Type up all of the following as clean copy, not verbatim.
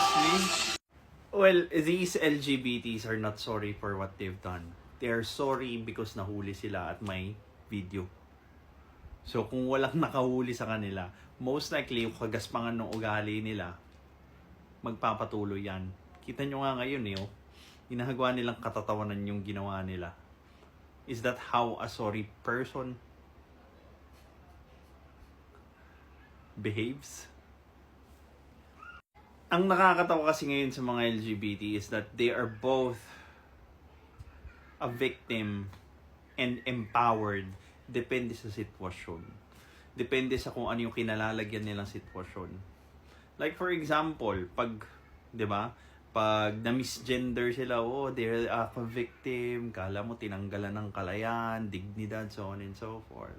Honestly, well, these LGBTs are not sorry for what they've done. They are sorry because nahuli sila at may video. So kung walang nakahuli sa kanila, most likely yung kagaspangan ng ugali nila, magpapatuloy yan. Kita nyo nga ngayon ginagawa nilang katatawanan yung ginawa nila. Is that how a sorry person behaves? Ang nakakatawa kasi ngayon sa mga LGBT is that they are both a victim and empowered. Depende sa sitwasyon. Depende sa kung ano yung kinalalagyan nilang sitwasyon. Like for example, pag na-misgender sila, they're a victim, kala mo tinanggalan ng kalayan, dignidad, so on and so forth.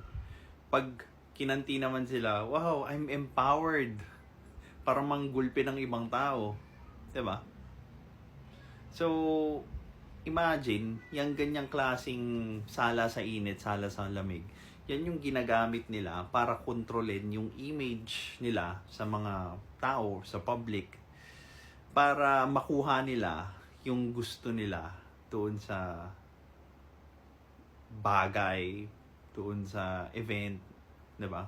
Pag kinanti naman sila, wow, I'm empowered. Parang manggulpi ng ibang tao. Diba? So, imagine, yung ganyang klaseng sala sa init, sala sa lamig, yan yung ginagamit nila para kontrolin yung image nila sa mga tao, sa public, para makuha nila yung gusto nila doon sa bagay, doon sa event, diba?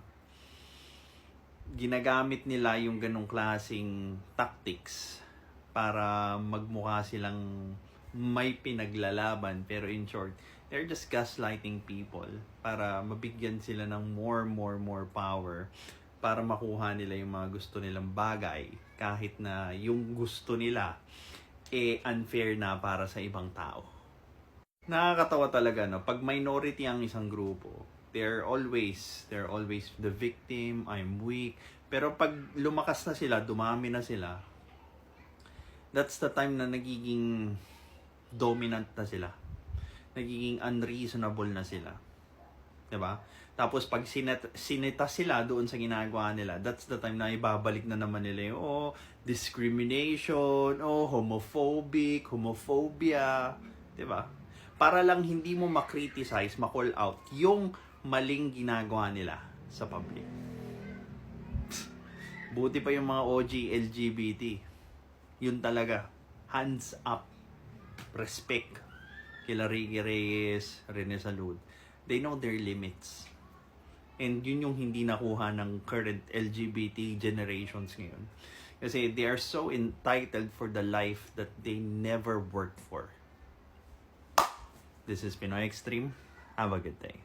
Ginagamit nila yung ganong klaseng tactics para magmukha silang may pinaglalaban, pero in short, they're just gaslighting people para mabigyan sila ng more power para makuha nila yung mga gusto nilang bagay kahit na yung gusto nila unfair na para sa ibang tao. Nakakatawa talaga, no? Pag minority ang isang grupo, they're always the victim, I'm weak. Pero pag lumakas na sila, dumami na sila, that's the time na nagiging dominant na sila. Nagiging unreasonable na sila. Diba? Tapos pag sinita sila doon sa ginagawa nila, that's the time na ibabalik na naman nila yung discrimination, homophobic, homophobia. Diba? Para lang hindi mo ma-criticize, ma-call out yung maling ginagawa nila sa public. Buti pa yung mga OG LGBT. Yun talaga. Hands up. Respect. Kila Ricky Reyes, Rene Salud. They know their limits. And yun yung hindi nakuha ng current LGBT generations ngayon. Kasi they are so entitled for the life that they never worked for. This is Pinoy Extreme. Have a good day.